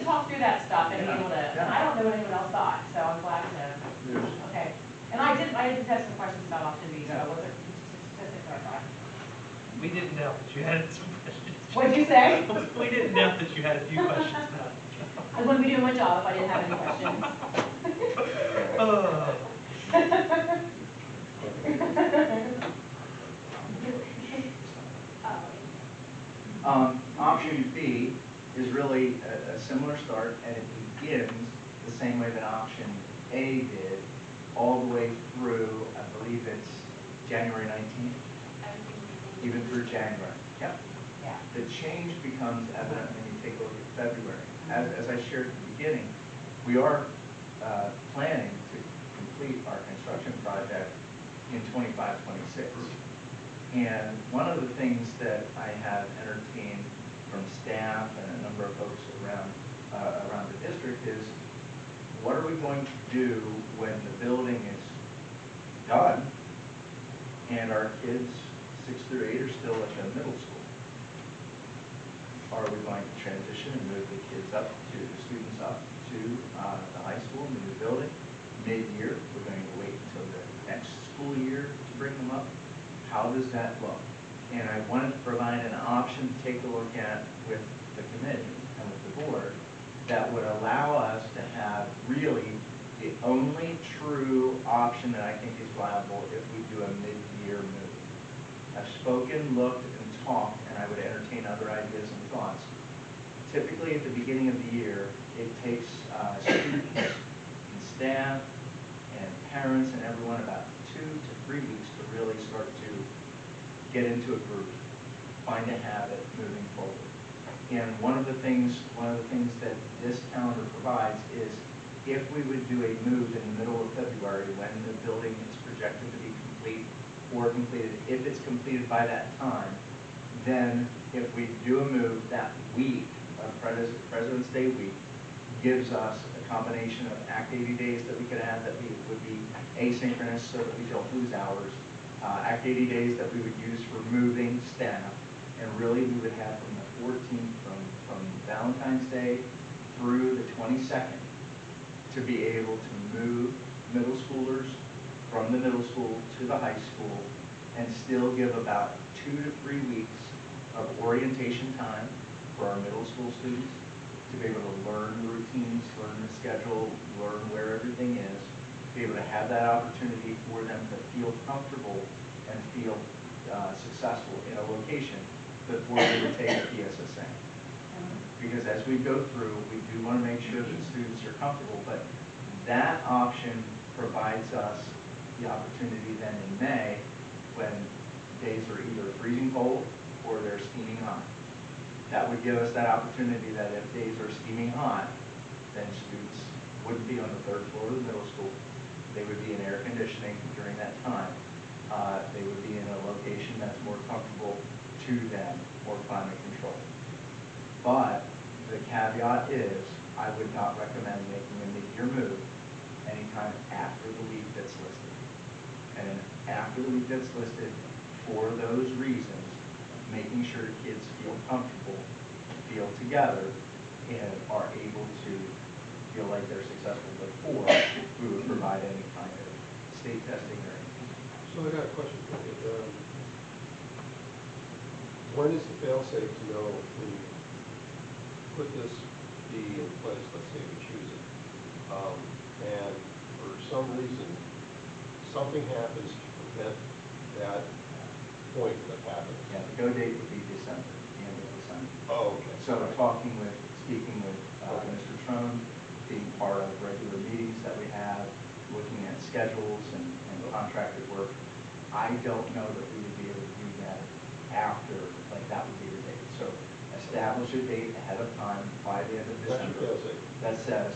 talk through that stuff and be able to, and I don't know what anyone else thought, so I'm glad to, okay. And I did have some questions about option B, so I wasn't, just to clarify. We didn't doubt that you had some questions. What'd you say? We didn't doubt that you had a few questions about it. I wouldn't be doing my job if I didn't have any questions. Option B is really a similar start, and it begins the same way that option A did, all the way through, I believe it's January 19th, even through January. Yep. Yeah. The change becomes evident when you take a look at February. As I shared at the beginning, we are planning to complete our construction project in 25-26. And one of the things that I have entertained from staff and a number of folks around the district is, what are we going to do when the building is done and our kids 6 through 8 are still at the middle school? Are we going to transition and move the kids up to the students up to the high school in the new building mid-year? We're going to wait until the next school year to bring them up. How does that look? And I wanted to provide an option to take a look at with the committee and with the board that would allow us to have really the only true option that I think is viable if we do a mid-year move. I've spoken, looked, and talked, and I would entertain other ideas and thoughts. Typically at the beginning of the year, it takes students and staff and parents and everyone about 2 to 3 weeks to really start to get into a groove, find a habit moving forward. And one of the things that this calendar provides is, if we would do a move in the middle of February when the building is projected to be complete or completed, if it's completed by that time, then if we do a move that week of President's Day week, gives us a combination of Act 80 days that we could add that would be asynchronous so that we don't lose hours, Act 80 days that we would use for moving staff, and really we would have from the 14th, from Valentine's Day through the 22nd, to be able to move middle schoolers from the middle school to the high school and still give about 2 to 3 weeks of orientation time for our middle school students to be able to learn the routines, learn the schedule, learn where everything is, be able to have that opportunity for them to feel comfortable and feel successful in a location before they would take a PSSA. Because as we go through, we do want to make sure that students are comfortable, but that option provides us the opportunity then in May, when days are either freezing cold or they're steaming hot. That would give us that opportunity that if days are steaming hot, then students wouldn't be on the 3rd floor of the middle school. They would be in air conditioning during that time. They would be in a location that's more comfortable to them, more climate controlled. But the caveat is, I would not recommend making a mid-year move anytime after the week that's listed. And after the week that's listed, for those reasons, making sure kids feel comfortable, feel together, and are able to feel like they're successful before we would provide any kind of state testing or anything. So I got a question for you. When is the fail-safe to know when you put this B in place, let's say we choose it, and for some reason, something happens to prevent that point from happening? Yeah, the go date would be December, the end of December. Oh, okay. So speaking with Mr. Trone, being part of regular meetings that we have, looking at schedules and contracted work, I don't know that we would be able to do that after, like that would be the date. So establish a date ahead of time by the end of December that says,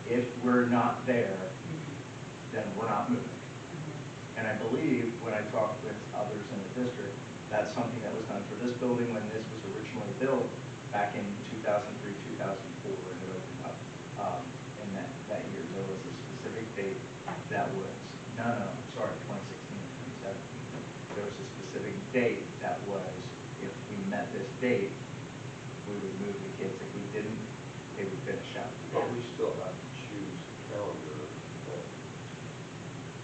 if we're not there, then we're not moving. And I believe when I talked with others in the district, that's something that was done for this building when this was originally built back in 2003, 2004, and it opened up in that year. There was a specific date that was, sorry, 2016 and 2017. There was a specific date that was, if we met this date, we would move the kids. If we didn't, they would finish up. But we still have to choose the calendar.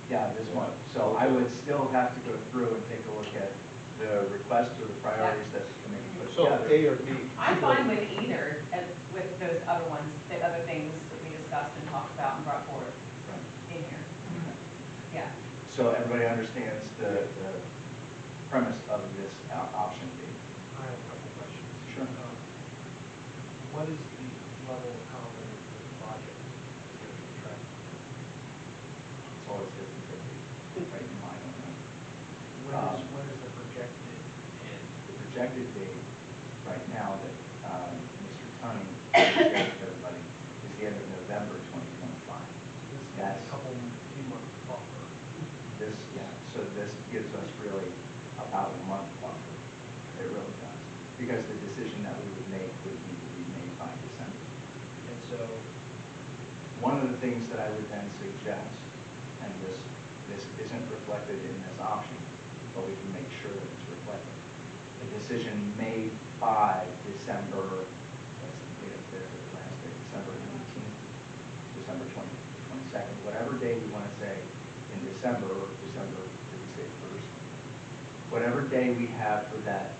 Yeah, this one. So I would still have to go through and take a look at the request or the priorities that the committee put So together. A or B? I'm fine with either, with those other ones, the other things that we discussed and talked about and brought forward Right. in here. Yeah. So everybody understands the premise of this option B. I have a couple questions. Sure. What is the level of confidence that the project is going to be tracked? It's always 50/50, right in my own mind. When is the projected end? The projected date right now that Mr. Tunney shared with everybody is the end of November 2025. This is That's a few months buffer. this, yeah, so this gives us really about a month buffer. It really does. Because the decision that we would make would need to be made by December. And so, One of the things that I would then suggest, and this isn't reflected in this option, but we can make sure that it's reflected. The decision made by December, what's the date of the last day, December 19th, December 22nd, whatever day we want to say in December, or December, did we say first? Whatever day we have for that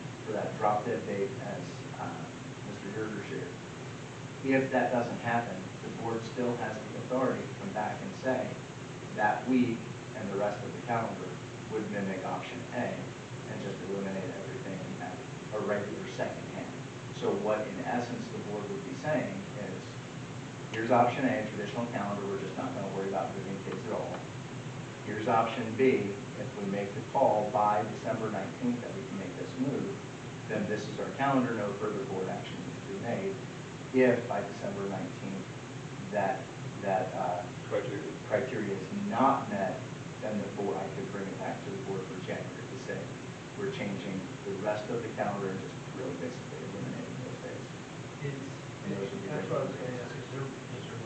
drop dead date as Mr. Yerger shared. If that doesn't happen, the board still has the authority to come back and say that week and the rest of the calendar would mimic option A and just eliminate everything and have a regular second hand. So what in essence the board would be saying is, here's option A, traditional calendar, we're just not going to worry about moving kids at all. Here's option B, if we make the call by December 19th that we can make this move, then this is our calendar, no further board action needs to be made. If by December 19th that criteria is not met, then the board, I could bring it back to the board for January to say, we're changing the rest of the calendar and just really basically eliminating those days. That's what I was going to ask, is there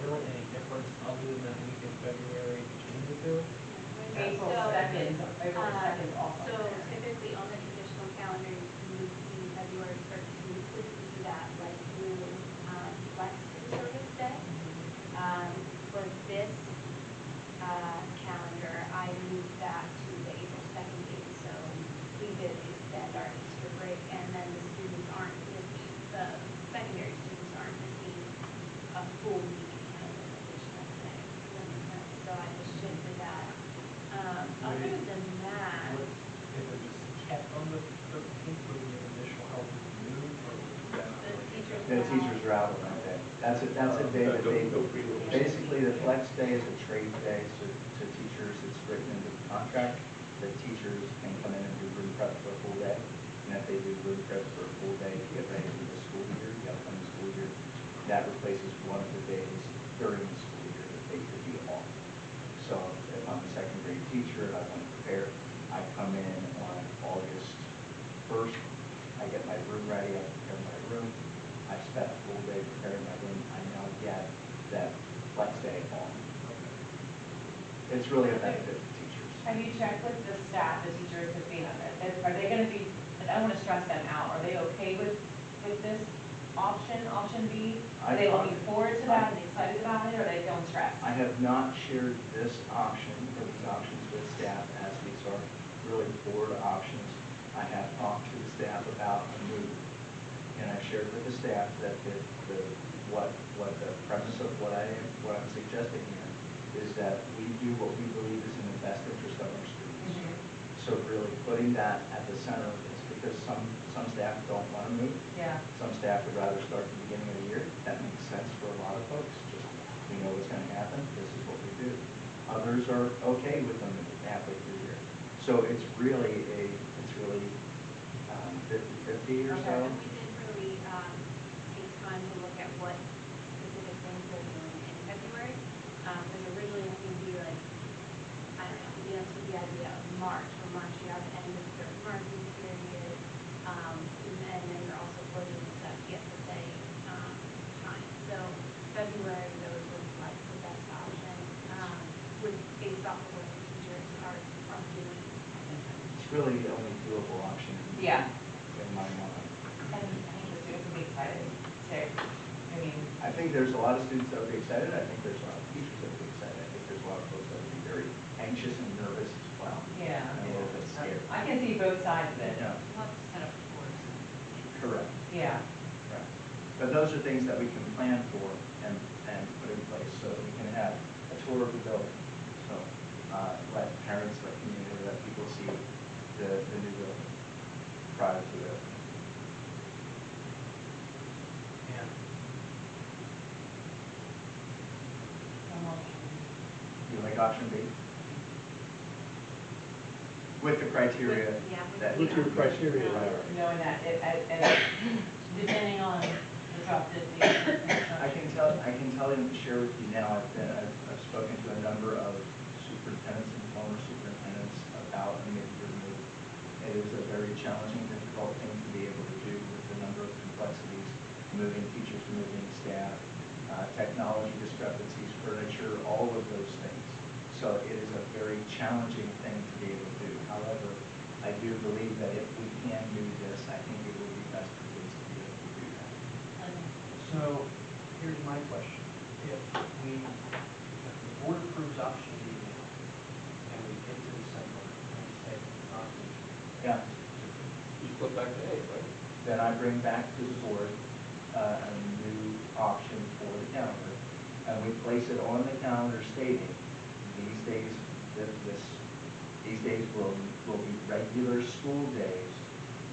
really any difference other than that week in February between the two? April So, 2nd, April 2nd also. So typically on the traditional calendar, you would see February 1st, you would see that like through flex service day. For this calendar, I moved that to the April 2nd date, so we did extend our Easter break, and then the students aren't missing, the secondary students aren't missing a full week in additional day. Does that make sense? So I just shifted that. Other than that, If it was kept on the 13th, would the initial help be moved, or would that? the teachers. The teachers are out on that day. That's a day that they, basically the flex day is a trade day to teachers. It's written into the contract that teachers can come in and do room prep for a full day. And if they do room prep for a full day to get ready for the school year, the upcoming school year, that replaces one of the days during the school year that they could be off. So if I'm a second grade teacher and I want to prepare, I come in on August 1st, I get my room ready, I prepare my room, I spent a full day preparing my room, I now get that flex day off. It's really a benefit to teachers. Have you checked with the staff, the teachers, to be, are they going to be, I don't want to stress them out, are they okay with this option B? Are they looking forward to that and excited about it, or they don't stress? I have not shared this option or these options with staff as these are really board options. I have talked to the staff about a move, and I shared with the staff that what the premise of what I'm suggesting here is that we do what we believe is in the best interest of our students. So really putting that at the center of this, because some staff don't want to move. Yeah. Some staff would rather start at the beginning of the year. That makes sense for a lot of folks. Just, we know what's going to happen. This is what we do. Others are okay with them halfway through the year. So it's really 50-50 or so. And we did really take time to look at what specific things they're doing in February. Because originally it would be like, I don't know, you know, to the idea of March, where March you have the end of the third marking period, and then you're also closing this up PSSA time. So February, those was like the best option, based off of what the teachers are doing. It's really the only doable option Yeah. in my mind. And I think the students will be excited too. I mean, I think there's a lot of students that would be excited. I think there's a lot of teachers that would be excited. I think there's a lot of folks that would be very anxious and nervous as well. Yeah. And a little bit scared. I can see both sides of it. Yeah, We'll have to set up tours. correct. Yeah. Right. But those are things that we can plan for and put in place so that we can have a tour of the building. So let parents, let community, let people see the new building prior to it. Yeah. You like option B? With the criteria Yeah, with that. What's your criteria? Knowing that, depending on the drop dead date. I can tell you and share with you now, I've spoken to a number of superintendents and former superintendents about a mid-year move. It is a very challenging, difficult thing to be able to do with the number of complexities, moving teachers, moving staff, technology discrepancies, furniture, all of those things. So it is a very challenging thing to be able to do. However, I do believe that if we can do this, I think it will be best for kids to be able to do that. So, here's my question. If the board approves option B now, and we get to December, and we say, Yeah. You flip back to A, right? Then I bring back to the board a new option for the calendar, and we place it on the calendar stating, these days, these days will be regular school days,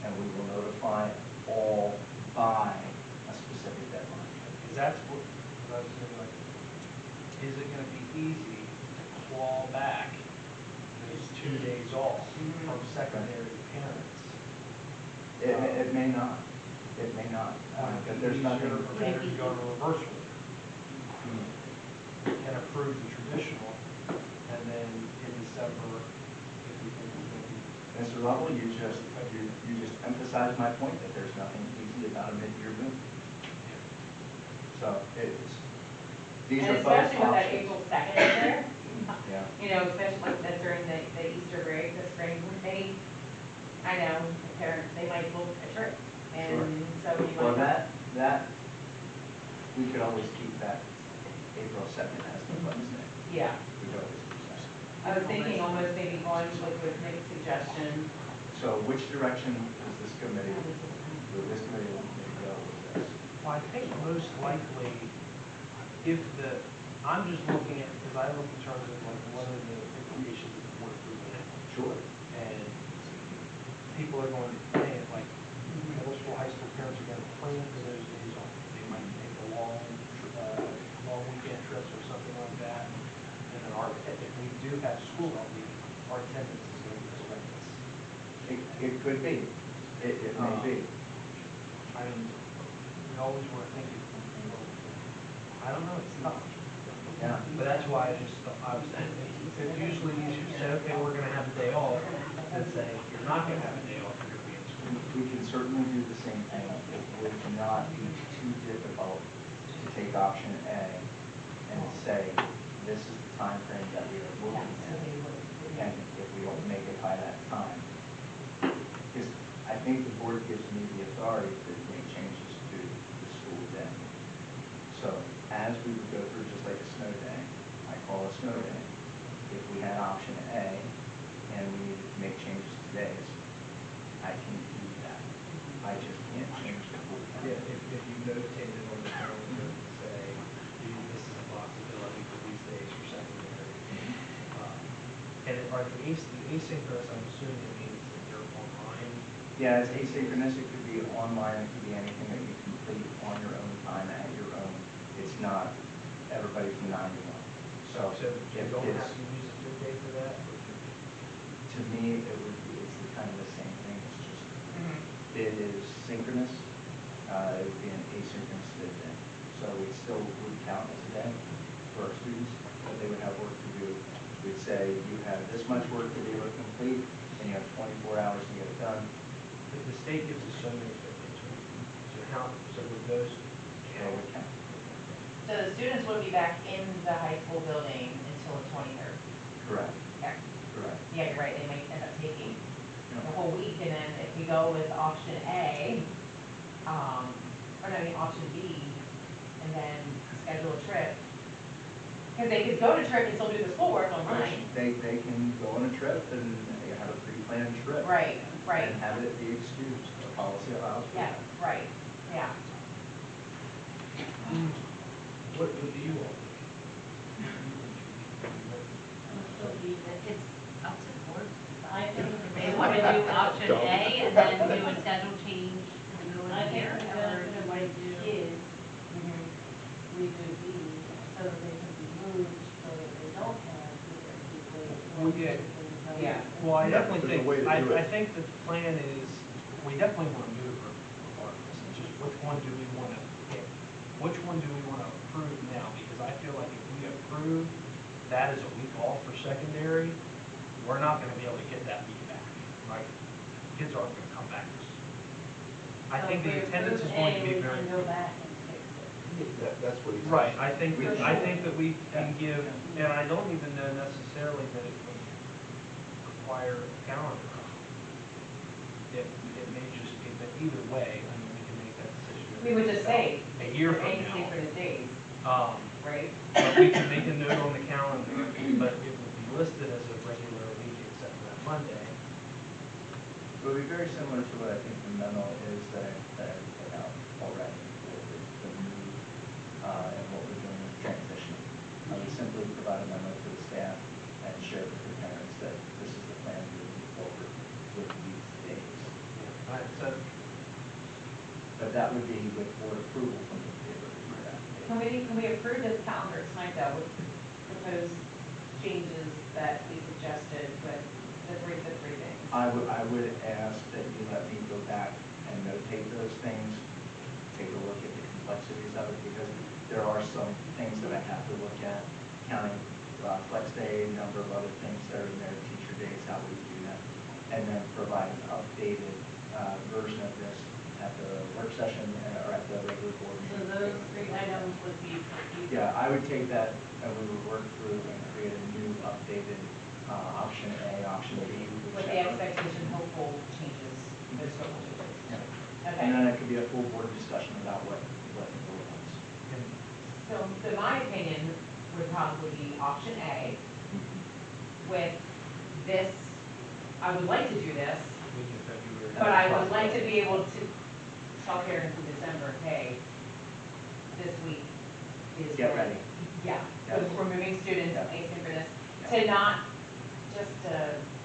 and we will notify all by a specific deadline. because that's what I was thinking, like, is it gonna be easy to claw back those 2 days off from secondary parents? It may not, it may not, but there's nothing. Easier for parents to go to reverse order Hmm. and approve the traditional, and then in December, if we think it's gonna be. Mr. Lovell, you just emphasized my point that there's nothing easy about a mid-year move. So these And are both especially with that options. April 2nd in there, Yeah. you know, especially like that during the Easter break, the spring break. I know, the parents, they might book a trip, and so you Well, might. that, we could always keep that April 2nd as the Wednesday. Yeah, We could always keep that. I was thinking almost maybe going with Nick's suggestion. So which direction does this committee want me to go with this? Well, I think most likely, if I'm just looking at, because I look in terms of like, what are the implications of the board approving it? Sure. And people are going to plan, like, middle school, high school parents are going to plan for those days off. They might take a long weekend trips or something like that. And then if we do have school that week, our attendance is going to be horrendous. It could be. It may be. I mean, we always were thinking, I don't know, it's tough. Yeah. But that's why I was saying, it's usually easier to say, okay, we're gonna have a day off, than say, you're not gonna have a day off, you're gonna be in school. We can certainly do the same thing. It would not be too difficult to take option A and say, this is the time frame that we are moving in. And if we don't make it by that time, because I think the board gives me the authority to make changes to the school day. So as we would go through, just like a snow day, I call a snow day. If we had option A and we needed to make changes to days, I can do that. I just can't change the whole Yeah, thing. if you notate it on the calendar and say, this is a possibility for these days for secondary. And are the asynchronous, I'm assuming it means that they're online? Yeah, it's asynchronous. It could be online. It could be anything that you complete on your own time at your own. It's not everybody from 9 to 1. So So you if don't kids, have to use a good day for that? to me, it's kind of the same thing. It's just, it is synchronous. It would be an asynchronous day. So it still would count as a day for our students, but they would have work to do. We'd say you have this much work to be able to complete, and you have 24 hours to get it done. The state gives us so many fifties, right? So with those They would count. So the students would be back in the high school building until the 23rd. Correct. Yeah, Correct. yeah, you're right, they might end up taking the Yeah. whole week, and then if we go with option A, or no, I mean, option B, and then schedule a trip. Because they could go to trip and still do the schoolwork online. They can go on a trip and they have a pre-planned trip. Right, right. And have it be excused, the policy allows for Yeah, that. right, yeah. What do you want? It's up to the board. I think if they want to do option A and then do a schedule change in the middle of the year, or do I do? Kids, Mhm. we do B, so that they can be moved, so that they don't have different people. Well, yeah. Yeah. Well, I Yeah, definitely there's a think, way to do I it. think that the plan is, we definitely want to move regardless. It's just which one do we want to pick? Which one do we want to approve now? Because I feel like if we approve that as a week off for secondary, we're not going to be able to get that week back, right? Kids aren't going to come back. I think the attendance is going to be very. We can go back and fix it. That's what he's. Right, I think, We I should. think that we can give, and I don't even know necessarily that it would require a calendar. It may just be, but either way, I mean, we can make that decision. We would just say. A year from any now. synchronous days, Um, right? but we can make a note on the calendar, but it would be listed as a regular week except for that Monday. It would be very similar to what I think the memo is that I put out already, with the move, and what we're doing with transition. I would simply provide a memo to the staff and share with the parents that this is the plan to move forward with these days. All right, so, But that would be with board approval from the paper. Can we approve this calendar tonight though with proposed changes that we suggested with the three things? I would ask that you let me go back and notate those things, take a look at the complexities of it, because there are some things that I have to look at, counting flex day, number of other things that are in there, teacher days, how we do that, and then provide an updated version of this at the work session or at the regular board So meeting. those three items would be for people. Yeah, I would take that and we would work through and create a new updated option A, option B, With the whichever. expectation, hopeful changes, those hopeful changes. Yeah. Okay. And then it could be a full board discussion about what the board wants. So my opinion would probably be option A with this, I would like to do this, week in February. but I would like to be able to tell parents in December, hey, this week is. Get when- ready. Yeah, Yes. we're moving students Yeah. asynchronous, Yeah. to not just,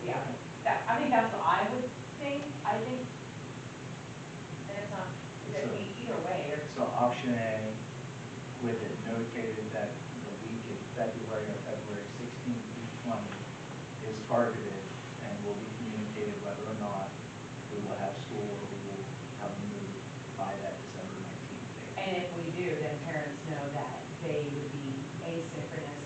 yeah, that, I think that's what I would think, and it's not, that So- either way, or. So option A, with it notated that the week in February or February 16th through 20 is targeted and will be communicated whether or not we will have school or we will have a move by that December 19th date. And if we do, then parents know that they would be asynchronous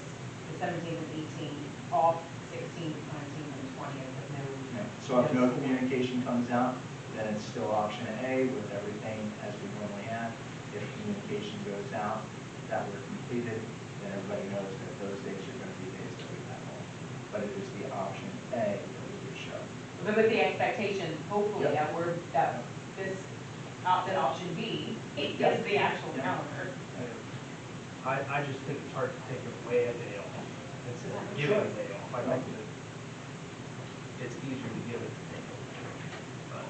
the 17th and 18th, off 16th, 19th, and 20th with no. Yeah. So if no school. communication comes out, then it's still option A with everything as we normally have. If communication goes out that we're completed, then everybody knows that those days are going to be days that we have off. But it is the option A that we would show. But with the expectation, hopefully, Yeah. that this, that option B is Yeah. the actual Yeah. calendar. I just think it's hard to take away a day off instead of giving a day off. I think that it's easier to give it than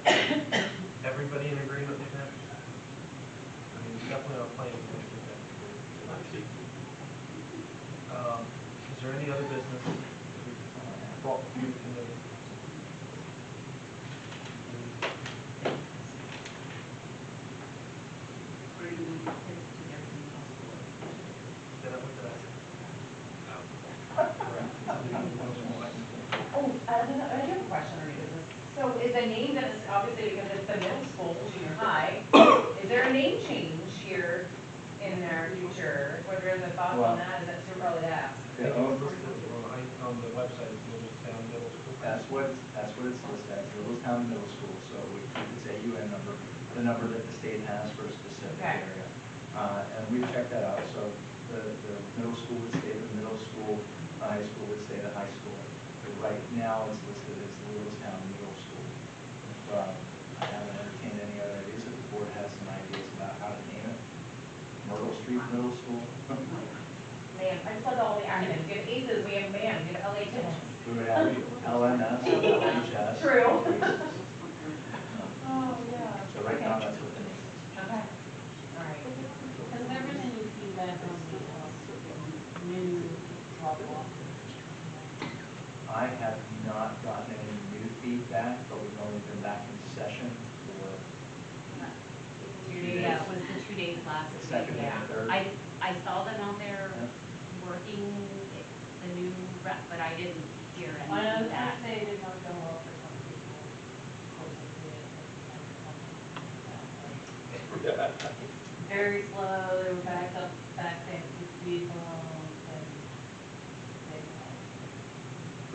take it. But everybody in agreement with that? I mean, it's definitely our plan to make it that. Is there any other business that we brought to the committee? Or do we need kids to do everything else for us? Did I look at that? Oh, I do have a question on your business. So is the name that is, obviously because it's the middle school, junior high, is there a name change here in their future? Were there the thoughts on that? Is that too early to ask? I think it's listed on the website, it's Littlestown Middle School. That's what it's listed as, Littlestown Middle School, so we could say UN number, the number that the state has for a specific Okay. area. And we've checked that out, so the middle school would stay the middle school, the high school would stay the high school. But right now, it's listed as Littlestown Middle School. I haven't entertained any other ideas, if the board has some ideas about how to name it, Myrtle Street Middle School. Man, I just love all the acronyms. We have ACEs, we have MAM, we have LHS. We would have LMS, LHS. True. Oh, yeah. So right now, that's what the name Okay. All right. Has there been any feedback on the new drop-off? is. I have not gotten any new feedback, but we've only been back in session for 2 days. Yeah, it was the 2 days last week. Second and third. I saw them out there Yeah. working the new rep, but I didn't hear any I know, feedback. say it did not go well for some people. Of course it did. Very slow, they were backed up, back to speed,